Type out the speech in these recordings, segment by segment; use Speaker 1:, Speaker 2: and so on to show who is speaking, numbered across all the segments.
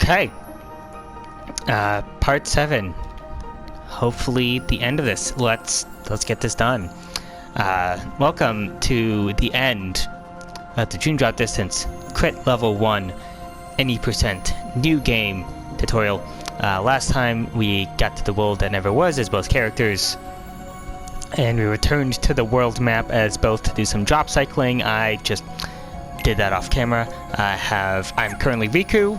Speaker 1: Okay. Part 7. Hopefully the end of this. Let's get this done. Welcome to the end of the Dream Drop Distance Crit Level 1 any percent new game tutorial. Last time we got to the world that never was as both characters, and we returned to the world map as both to do some drop cycling. I just did that off camera. I'm currently Riku,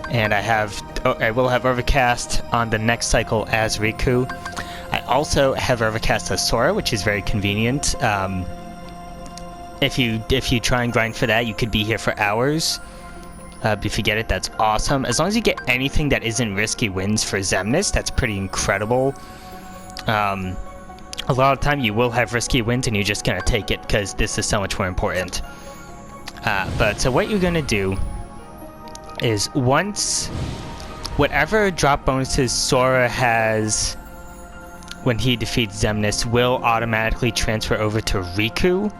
Speaker 1: and I will have Overcast on the next cycle as Riku. I also have Overcast as Sora, which is very convenient. If you try and grind for that, you could be here for hours. If you get it, that's awesome. As long as you get anything that isn't risky wins for Xemnas, that's pretty incredible. A lot of the time you will have risky wins and you're just going to take it because this is so much more important. So what you're going to do is once whatever drop bonuses Sora has when he defeats Xemnas will automatically transfer over to Riku.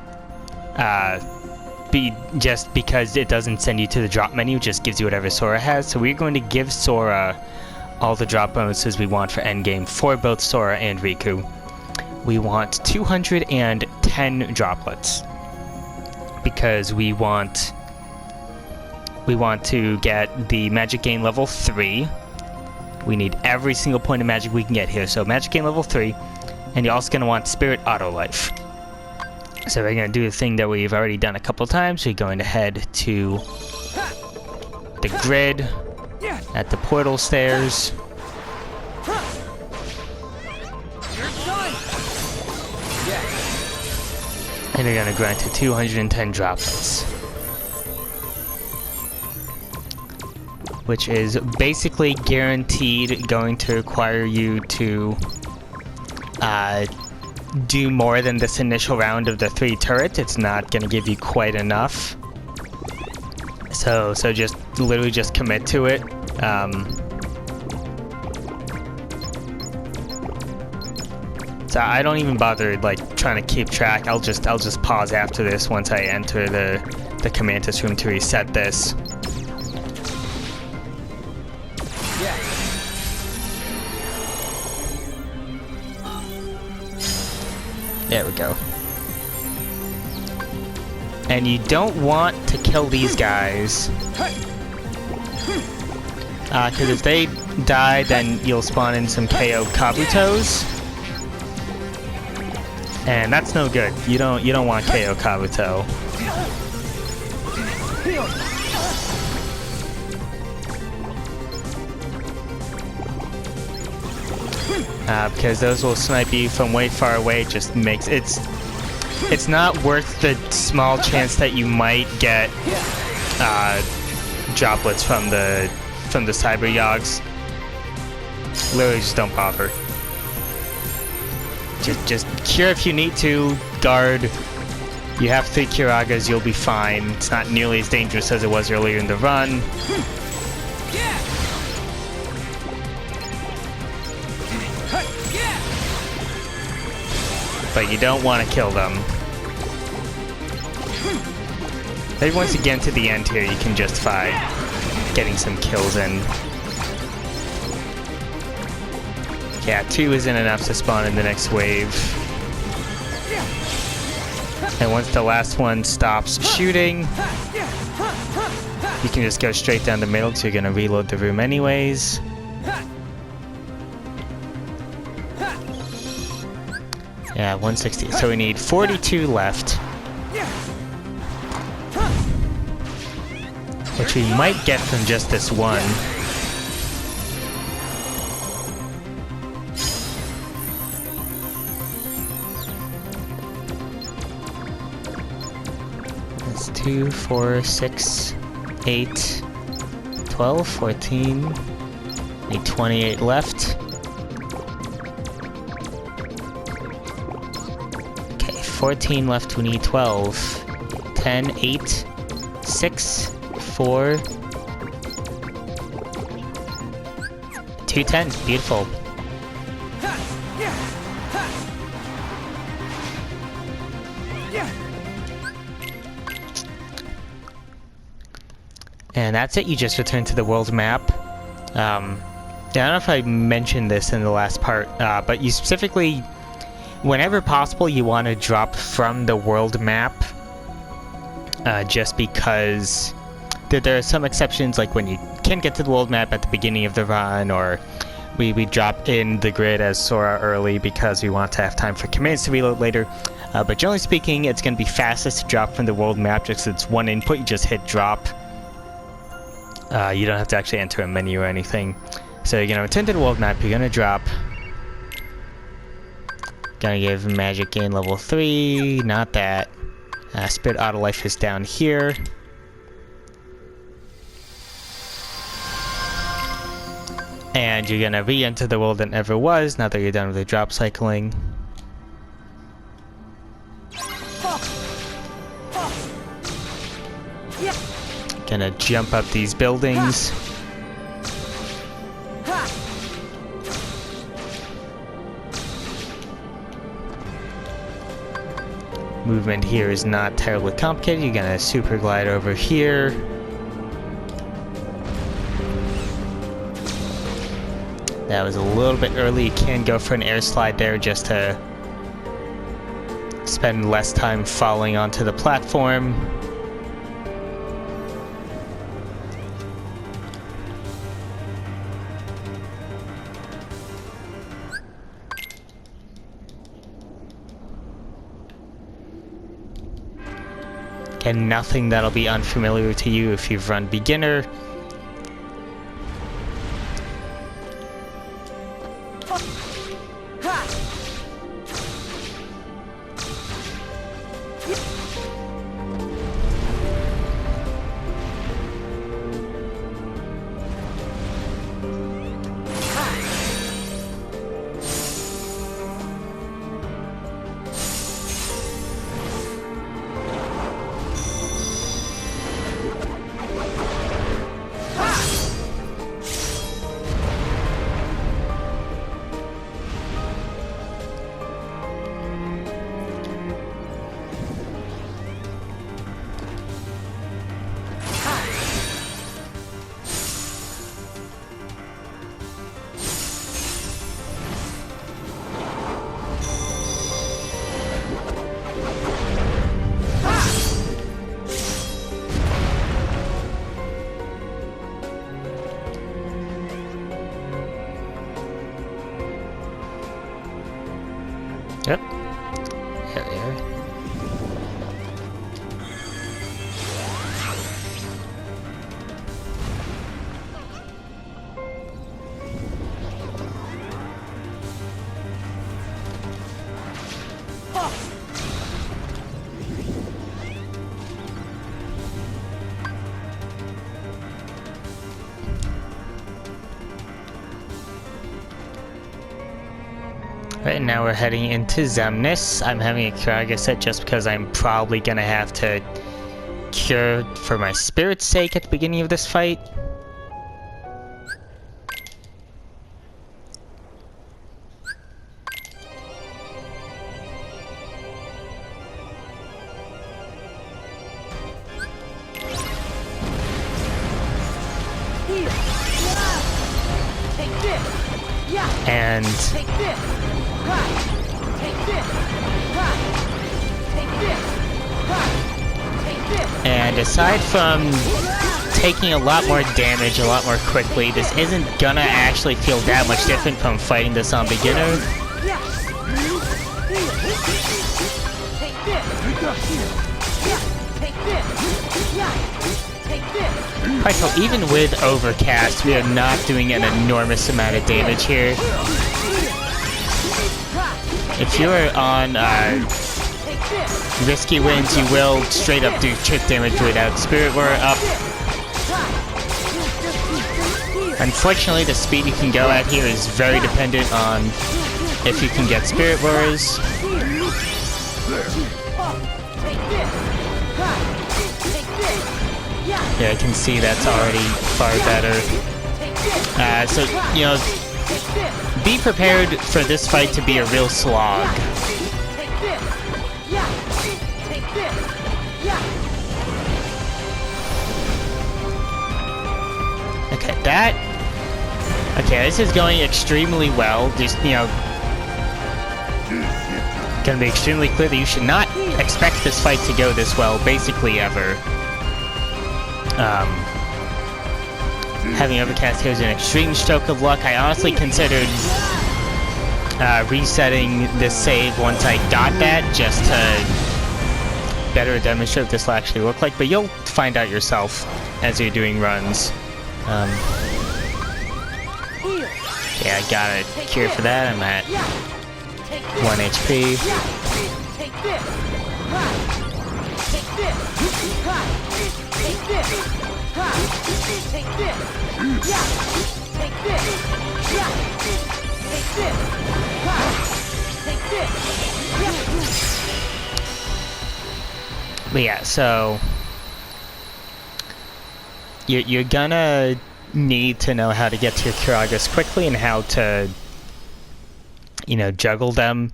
Speaker 1: Just because it doesn't send you to the drop menu, it just gives you whatever Sora has. So we're going to give Sora all the drop bonuses we want for endgame for both Sora and Riku. We want 210 droplets because we want to get the magic gain level 3. We need every single point of magic we can get here. So magic gain level 3, and you're also going to want spirit auto life. So we're going to do the thing that we've already done a couple times. We're going to head to the grid at the portal stairs. And we're going to grind to 210 droplets, which is basically guaranteed going to require you to do more than this initial round of the 3 turrets. It's not going to give you quite enough. So just literally just commit to it. So I don't even bother like trying to keep track. I'll just pause after this once I enter the Commandos room to reset this. There we go. And you don't want to kill these guys. Because if they die, then you'll spawn in some KO Kabutos. And that's no good. You don't want KO Kabuto. Because those will snipe you from way far away. Just makes it's not worth the small chance that you might get droplets from the cyber yogs. Literally, just don't bother. Just cure if you need to. Guard. You have 3 Kiragas, you'll be fine. It's not nearly as dangerous as it was earlier in the run. But you don't want to kill them. Maybe once you get to the end here, you can justify getting some kills in. Yeah, 2 isn't enough to spawn in the next wave. And once the last one stops shooting, you can just go straight down the middle, so you're going to reload the room anyways. Yeah, 160. So we need 42 left. Which we might get from just this one. That's 2, 4, 6, 8, 12, 14. Need 28 left. 14 left, we need 12. 10, 8, 6, 4, 210. Beautiful. And that's it, you just return to the world map. Yeah, I don't know if I mentioned this in the last part, but you specifically, whenever possible, you want to drop from the world map, just because there are some exceptions, like when you can't get to the world map at the beginning of the run, or we drop in the grid as Sora early because we want to have time for commands to reload later. But generally speaking, it's going to be fastest to drop from the world map, just 'cause it's one input, you just hit drop. You don't have to actually enter a menu or anything. So you're going to return to the world map, you're going to drop. Gonna give magic gain level 3, not that. Spirit auto life is down here. And you're gonna re-enter the world that never was, now that you're done with the drop cycling. Gonna jump up these buildings. Movement here is not terribly complicated. You're gonna super glide over here. That was a little bit early. You can go for an air slide there just to spend less time falling onto the platform. And nothing that'll be unfamiliar to you if you've run beginner. Yep. Here we are. Right now we're heading into Zemnis. I'm having a Kiraga set just because I'm probably gonna have to cure for my spirit's sake at the beginning of this fight. And aside from taking a lot more damage a lot more quickly, this isn't gonna actually feel that much different from fighting this on beginner. Alright, so even with Overcast, we are not doing an enormous amount of damage here. If you're on risky wins, you will straight up do chip damage without Spirit War up. Unfortunately, the speed you can go at here is very dependent on if you can get Spirit Wars. Yeah, I can see that's already far better. So, you know, be prepared for this fight to be a real slog. Okay, that... Okay, this is going extremely well. Just, you know... Gonna be extremely clear that you should not expect this fight to go this well, basically ever. Having Overcast here is an extreme stroke of luck. I honestly considered resetting this save once I got that, just to better demonstrate what this will actually look like, but you'll find out yourself as you're doing runs. Yeah, I got a cure for that. I'm at 1 HP. But yeah, so you're gonna need to know how to get to your Kiragas quickly and how to, you know, juggle them.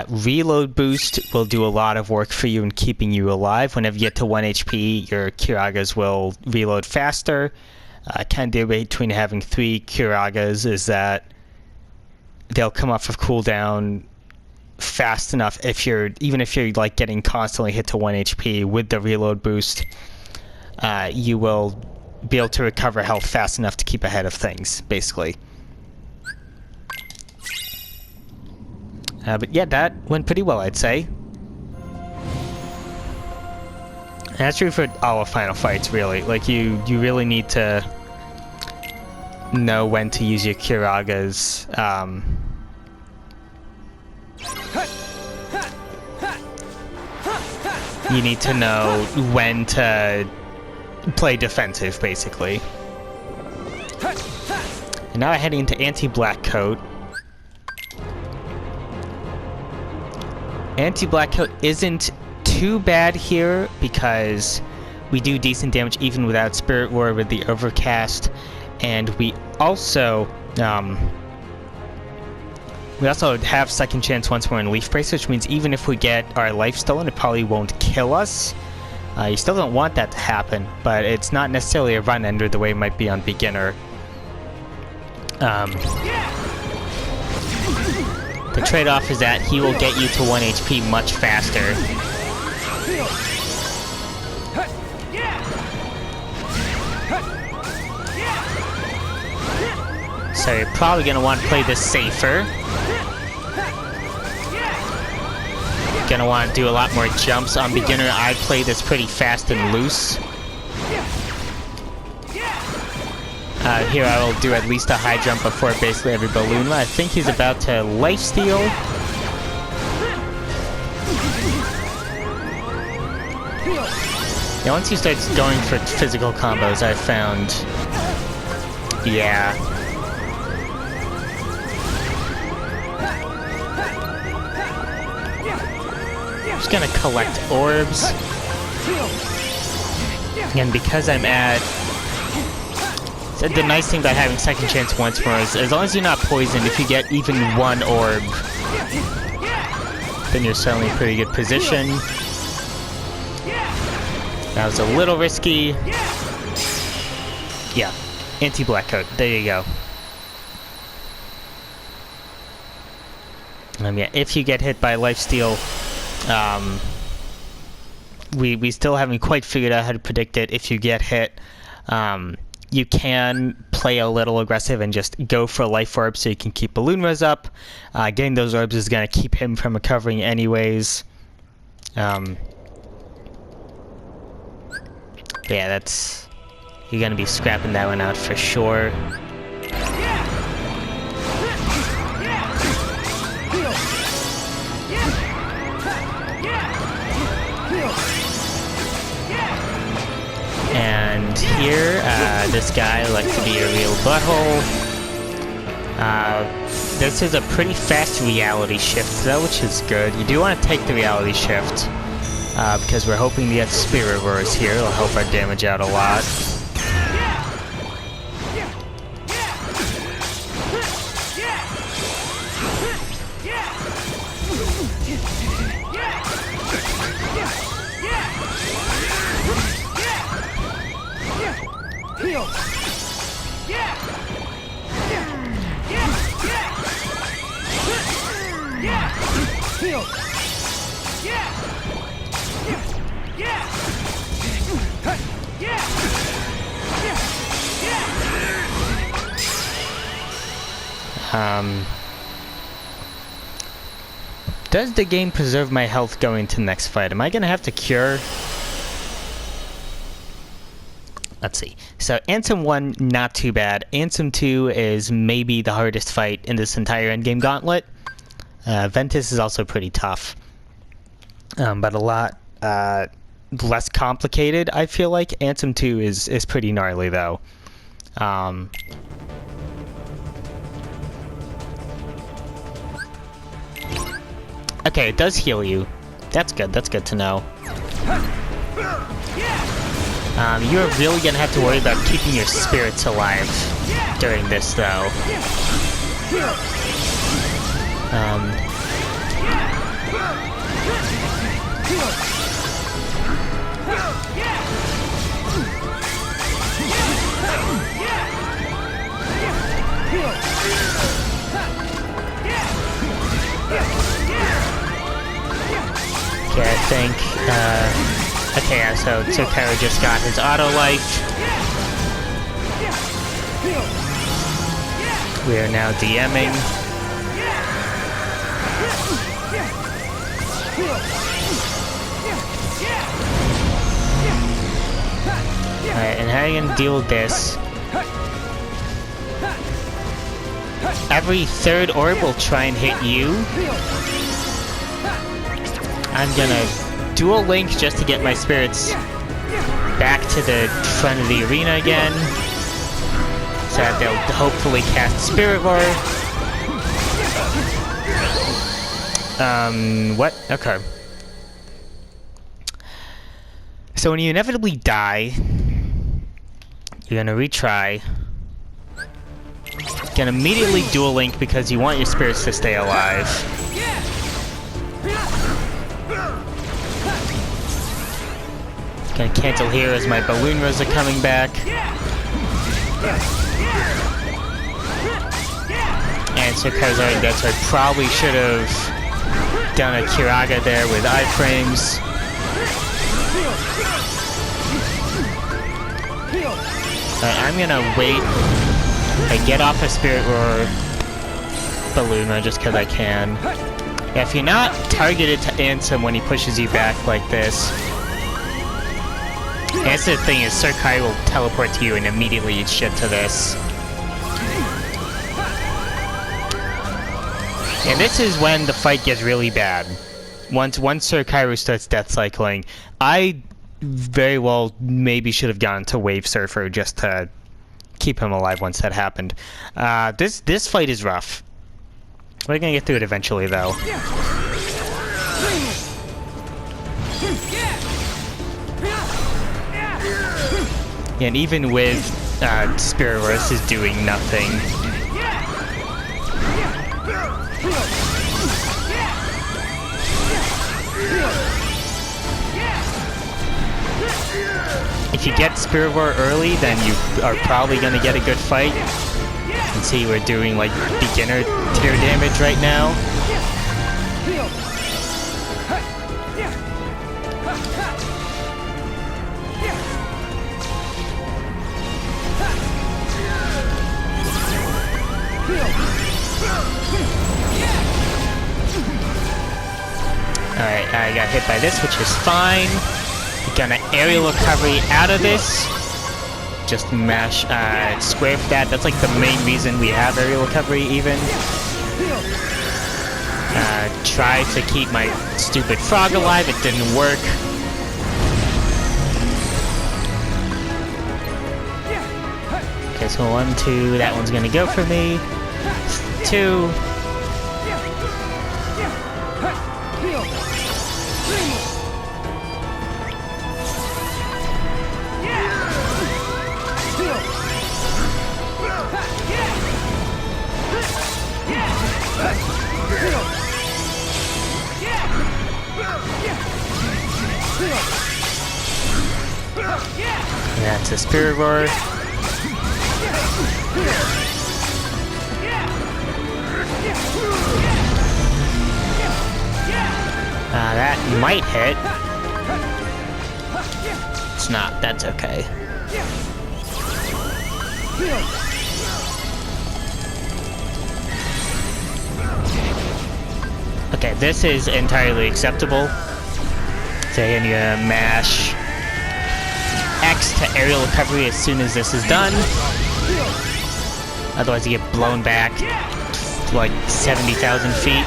Speaker 1: Reload boost will do a lot of work for you in keeping you alive. Whenever you get to 1 HP, your Kiragas will reload faster. Kind of between having 3 Kiragas is that they'll come off of cooldown fast enough even if you're like getting constantly hit to 1 HP with the reload boost, you will be able to recover health fast enough to keep ahead of things, basically. But yeah, that went pretty well, I'd say. And that's true for all of Final Fights, really. Like, you really need to know when to use your Kiragas. You need to know when to play defensive, basically. And now I'm heading into Anti-Black Coat. Anti-Black Coat isn't too bad here because we do decent damage even without Spirit War with the Overcast, and we also have Second Chance once more in Leaf Brace, which means even if we get our life stolen, it probably won't kill us. You still don't want that to happen, but it's not necessarily a run ender the way it might be on Beginner. The trade-off is that he will get you to 1 HP much faster. So you're probably going to want to play this safer. Going to want to do a lot more jumps. On Beginner, I play this pretty fast and loose. Here I will do at least a high jump before basically every balloon. I think he's about to lifesteal. Yeah, once he starts going for physical combos, I found... Yeah. I'm just gonna collect orbs. And because I'm at... The nice thing about having Second Chance once more is, as long as you're not poisoned, if you get even 1 orb, then you're certainly in a pretty good position. That was a little risky. Yeah, Anti-Black Coat, there you go. Yeah, if you get hit by lifesteal, we still haven't quite figured out how to predict it. If you get hit, you can play a little aggressive and just go for a life orb so you can keep Balloon Res up. Getting those orbs is going to keep him from recovering anyways. Yeah, you're going to be scrapping that one out for sure. And here, this guy likes to be a real butthole. This is a pretty fast reality shift though, which is good. You do want to take the reality shift, because we're hoping to get Spirit Wars here. It'll help our damage out a lot. Does the game preserve my health going to the next fight? Am I gonna have to cure? Let's see. So Ansem 1, not too bad. Ansem 2 is maybe the hardest fight in this entire endgame gauntlet. Ventus is also pretty tough. But a lot less complicated, I feel like. Ansem 2 is pretty gnarly, though. Okay, it does heal you. That's good to know. You're really gonna have to worry about keeping your spirits alive during this, though. Okay, I think, okay, yeah, so Tsukaro just got his auto life. We are now DMing. Alright, and how are you gonna deal with this? Every third orb will try and hit you. I'm gonna dual link just to get my spirits back to the front of the arena again. So that they'll hopefully cast Spirit Roar. What? Okay. So when you inevitably die, you're gonna retry. You can immediately dual link because you want your spirits to stay alive. Gonna cancel here as my balloon rows are coming back. And Tsukaro's already dead, so I probably should have done a Kiraga there with iframes. Alright, I'm gonna wait and get off a Spirit Roar Balloon just because I can. Yeah, if you're not targeted to Ansem when he pushes you back like this, that's the thing is, Sir Kai will teleport to you and immediately eat shit to this. And this is when the fight gets really bad. Once Sir Kairu starts death cycling, I very well maybe should have gone to Wave Surfer just to keep him alive once that happened. This fight is rough. We're gonna get through it eventually, though. And even with Spirit Roar, this is doing nothing. If you get Spirit Roar early, then you are probably going to get a good fight. You can see we're doing like beginner tier damage right now. Alright, I got hit by this, which is fine. Gonna aerial recovery out of this. Just mash square for that. That's like the main reason we have aerial recovery even. Try to keep my stupid frog alive. It didn't work. Okay, so 1, 2. That one's gonna go for me. 2. That's a Spirit Roar. That might hit. It's not, that's okay. Okay, this is entirely acceptable. So you mash X to aerial recovery as soon as this is done. Otherwise you get blown back to like 70,000 feet.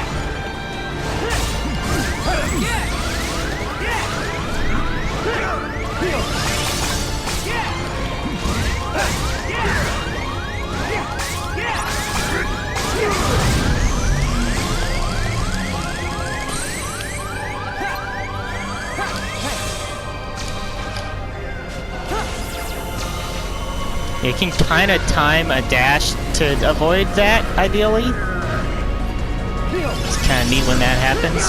Speaker 1: You can kind of time a dash to avoid that, ideally. It's kind of neat when that happens.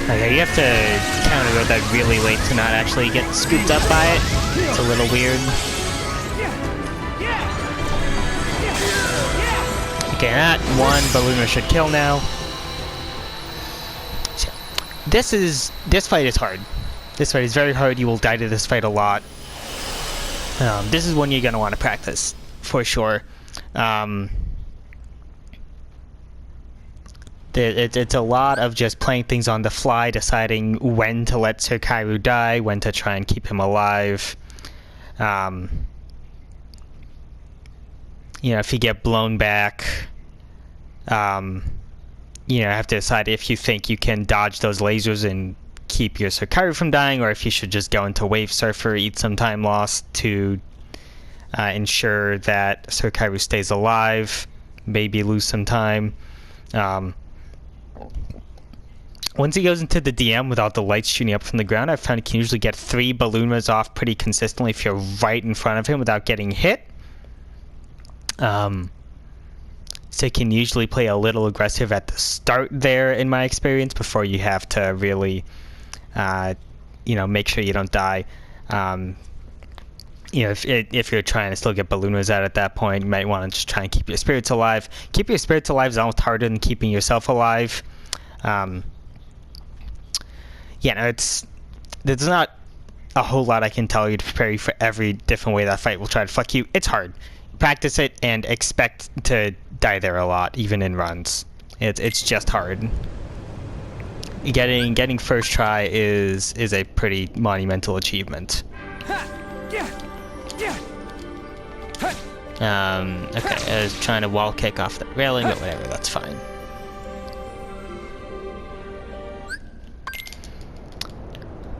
Speaker 1: Okay, you have to counter that really late to not actually get scooped up by it. It's a little weird. Okay, that one Ballooner should kill now. So, this fight is hard. This fight is very hard. You will die to this fight a lot. This is one you're going to want to practice, for sure. It's a lot of just playing things on the fly, deciding when to let Sir Kairu die, when to try and keep him alive. You know, if you get blown back, you know, have to decide if you think you can dodge those lasers and keep your Sir Kairu from dying, or if you should just go into Wave Surfer, eat some time lost to ensure that Sir Kairu stays alive, maybe lose some time. Once he goes into the DM without the lights shooting up from the ground, I've found you can usually get 3 Balloonas off pretty consistently if you're right in front of him without getting hit. So you can usually play a little aggressive at the start there, in my experience, before you have to really you know, make sure you don't die. You know, if you're trying to still get Balloonas out at that point, you might want to just try and keep your spirits alive. Keep your spirits alive is almost harder than keeping yourself alive. Yeah, no, there's not a whole lot I can tell you to prepare you for every different way that fight will try to fuck you. It's hard. Practice it and expect to die there a lot, even in runs. It's just hard. Getting first try is a pretty monumental achievement. Okay, I was trying to wall kick off the railing, but whatever, that's fine.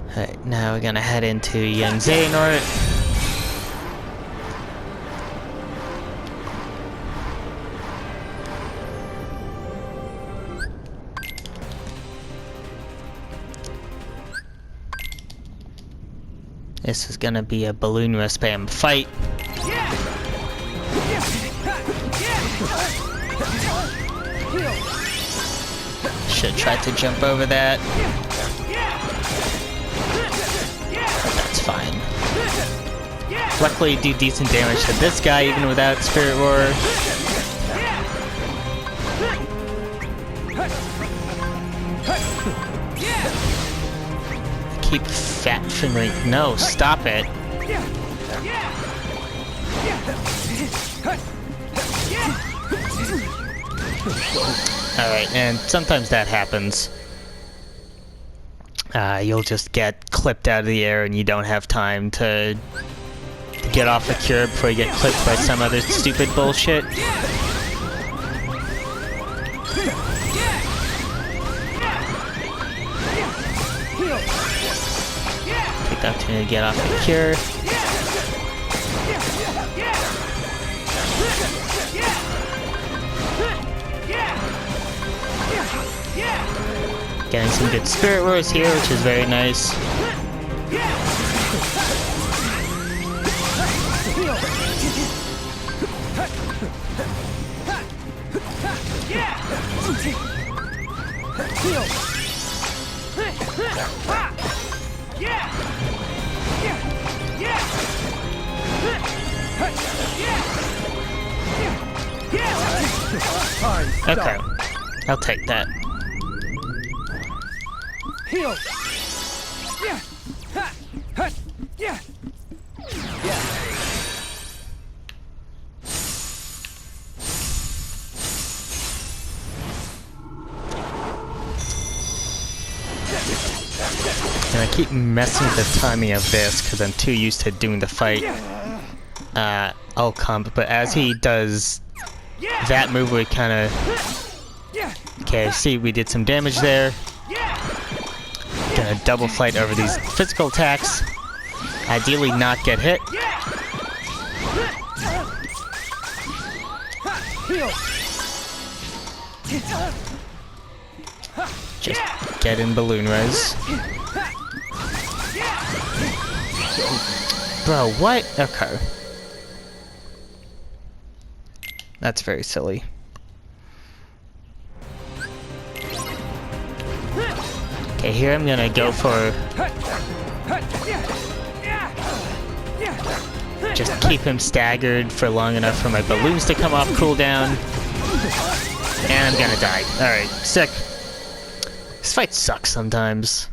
Speaker 1: Alright, now we're gonna head into Young Xehanort. This is gonna be a Balloonra spam fight. Should try to jump over that. But that's fine. Luckily, do decent damage to this guy even without Spirit Roar. Keep fat fingering. No, stop it. Alright, and sometimes that happens. You'll just get clipped out of the air and you don't have time to get off the cure before you get clipped by some other stupid bullshit. Take the opportunity to get off the cure. Getting some good Spirit Roars here, which is very nice. Okay, I'll take that.
Speaker 2: Heal. Yeah. Ha. Ha. Yeah. Yeah.
Speaker 1: And I keep messing with the timing of this because I'm too used to doing the fight all comp. But as he does that move, we kind of... Okay, see, we did some damage there. Gonna double fight over these physical attacks. Ideally not get hit. Just get in balloon res. Bro, what? Okay. That's very silly. Okay, here I'm gonna go for... Just keep him staggered for long enough for my balloons to come off cooldown. And I'm gonna die. Alright, sick. This fight sucks sometimes.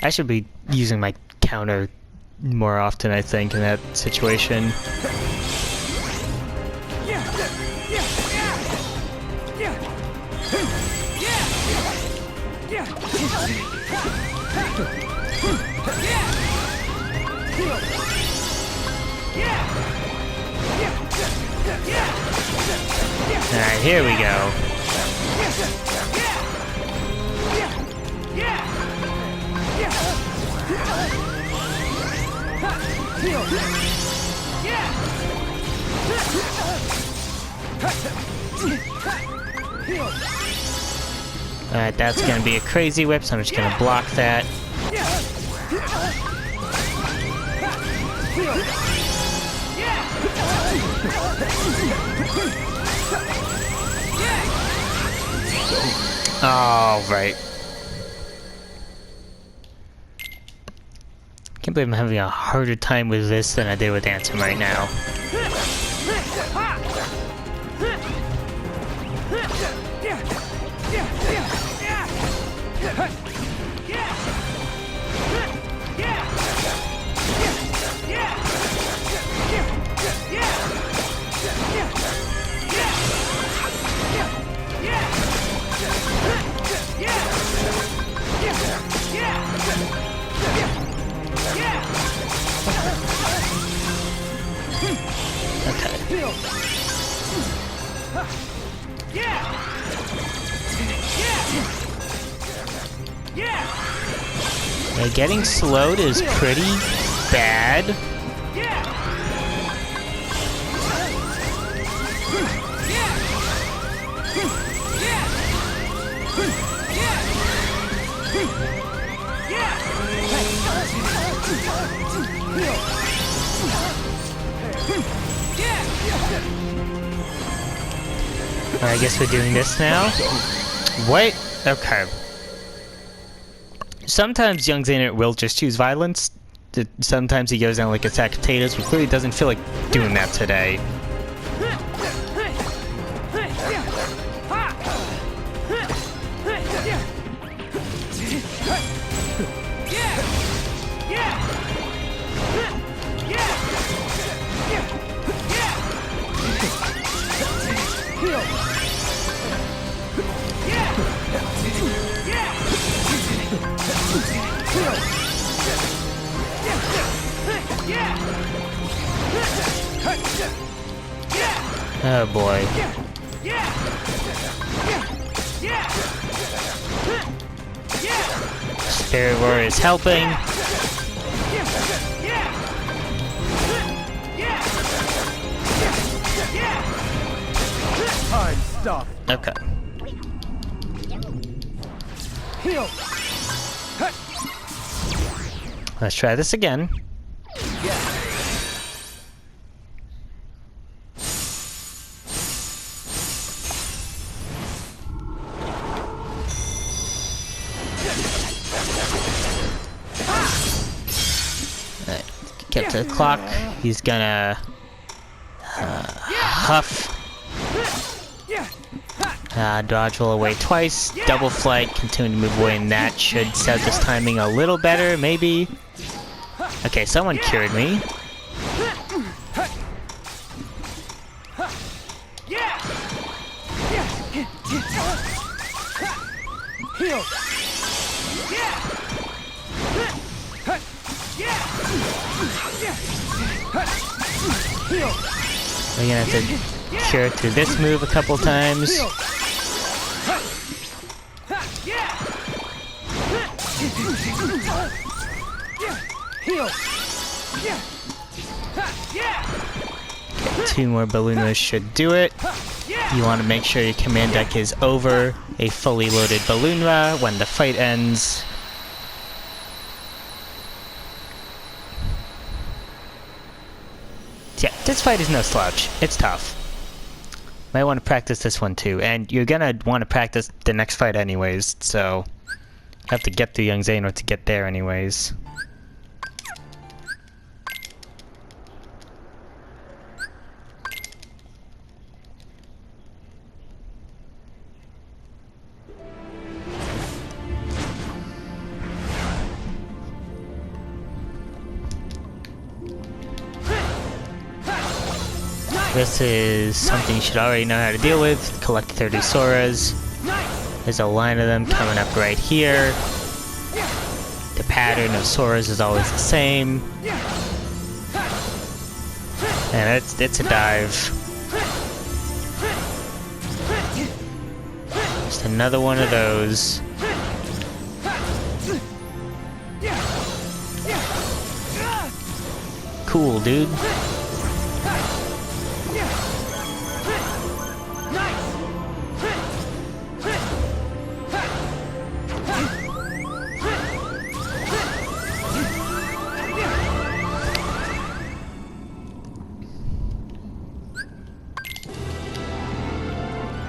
Speaker 1: I should be using my counter more often, I think, in that situation. Alright, here we go. Alright, that's gonna be a crazy whip, so I'm just gonna block that. Oh, right. Can't believe I'm having a harder time with this than I did with Anthem right now. Yeah, getting slowed is pretty bad. I guess we're doing this now. What? Okay. Sometimes Young Xanet will just choose violence. Sometimes he goes down like attack potatoes, but clearly doesn't feel like doing that today. Oh boy. Spirit Warrior is helping.
Speaker 2: Hard stuff.
Speaker 1: Okay.
Speaker 2: Heal.
Speaker 1: Let's try this again. Get to the clock. He's gonna huff. Dodge roll away twice, double flight, continue to move away, and that should set this timing a little better, maybe? Okay, someone cured me.
Speaker 2: Heal.
Speaker 1: We're gonna have to cure through this move a couple times.
Speaker 2: Heal.
Speaker 1: Two more balloonas should do it. You want to make sure your command deck is over a fully loaded balloonra when the fight ends. Yeah, this fight is no slouch. It's tough. Might want to practice this one too, and you're gonna want to practice the next fight anyways, so you have to get through Young Xehanort to get there anyways. This is something you should already know how to deal with. Collect 30 Soras. There's a line of them coming up right here. The pattern of Soras is always the same. And it's a dive. Just another one of those. Cool, dude.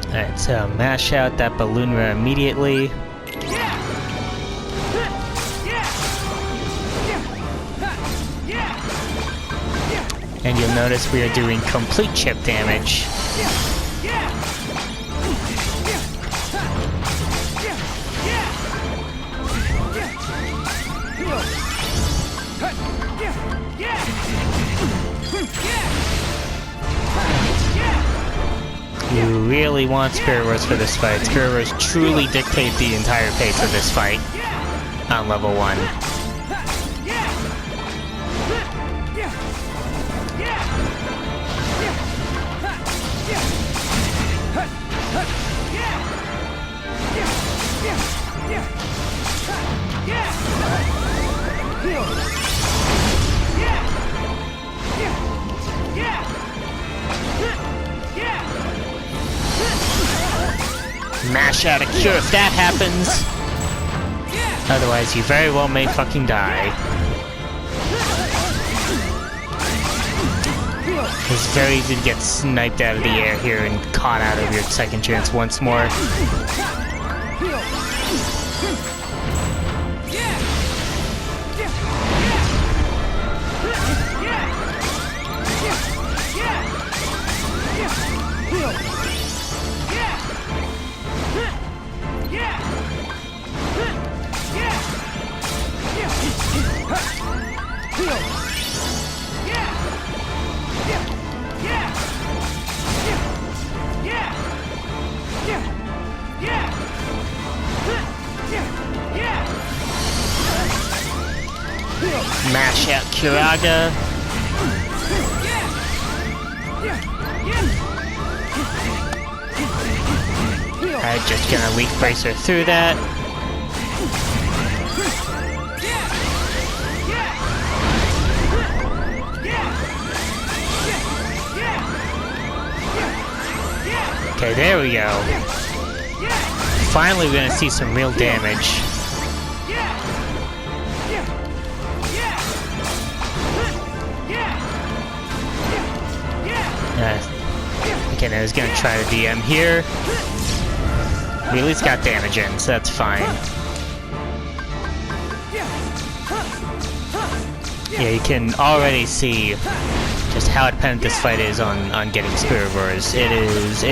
Speaker 1: Alright, so mash out that balloonra immediately. And you'll notice we are doing complete chip damage. You really want Spirit Wars for this fight. Spirit Wars truly dictate the entire pace of this fight on level 1. Mash out a cure if that happens. Otherwise, you very well may fucking die. It's very easy to get sniped out of the air here and caught out of your second chance once more. Mash out Kiraga. I'm just gonna Leaf Bracer through that. Okay, there we go. Finally, we're gonna see some real damage. Okay, I was gonna try to DM here. We at least got damage in, so that's fine. Yeah, you can already see just how dependent this fight is on getting Spirit Wars. It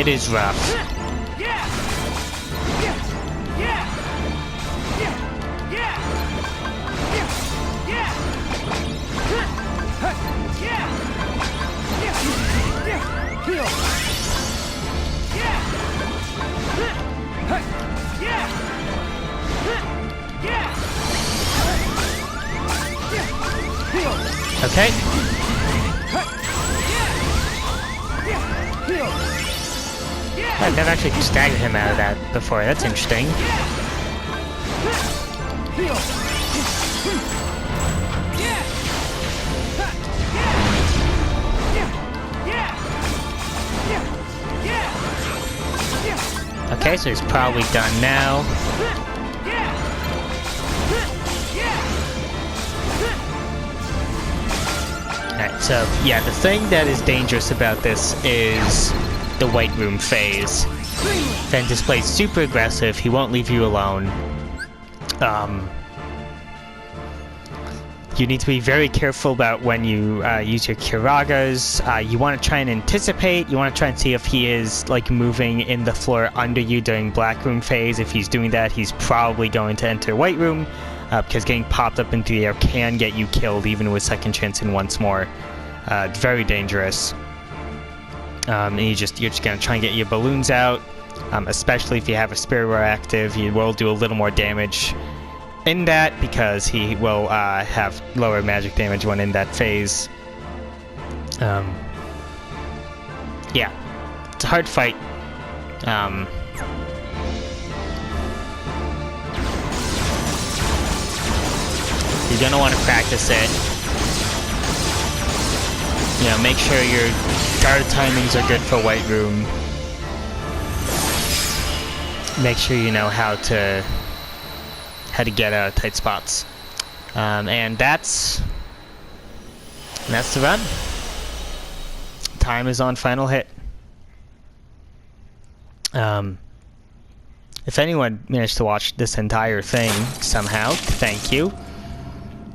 Speaker 1: is rough. Okay. I've never actually staggered him out of that before. That's interesting. Okay, so he's probably done now. Alright, so yeah, the thing that is dangerous about this is the White Room phase. Ventus plays super aggressive, he won't leave you alone. You need to be very careful about when you use your Kiragas. You want to try and anticipate. You want to try and see if he is like moving in the floor under you during Black Room phase. If he's doing that, he's probably going to enter White Room, because getting popped up into the air can get you killed even with second chance and once more. It's very dangerous. And you're just gonna try and get your balloons out, especially if you have a Spirit Roar active. You will do a little more damage in that because he will have lower magic damage when in that phase. Yeah, it's a hard fight. You're gonna want to practice it. You know, make sure your guard timings are good for White Room. Make sure you know how to get out of tight spots. And that's the run. Time is on final hit. If anyone managed to watch this entire thing somehow, thank you.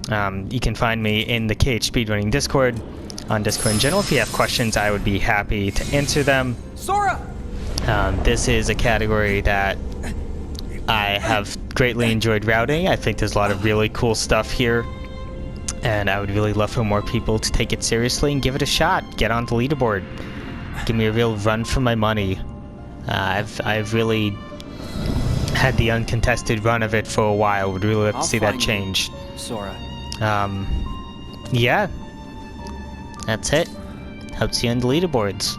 Speaker 1: You can find me in the KH Speedrunning Discord, on Discord in general. If you have questions, I would be happy to answer them.
Speaker 2: Sora!
Speaker 1: This is a category that I have greatly enjoyed routing. I think there's a lot of really cool stuff here, and I would really love for more people to take it seriously and give it a shot. Get on the leaderboard. Give me a real run for my money. I've really had the uncontested run of it for a while. Would really love to see that change.
Speaker 2: Sora.
Speaker 1: Yeah. That's it. Hope to see you on the leaderboards.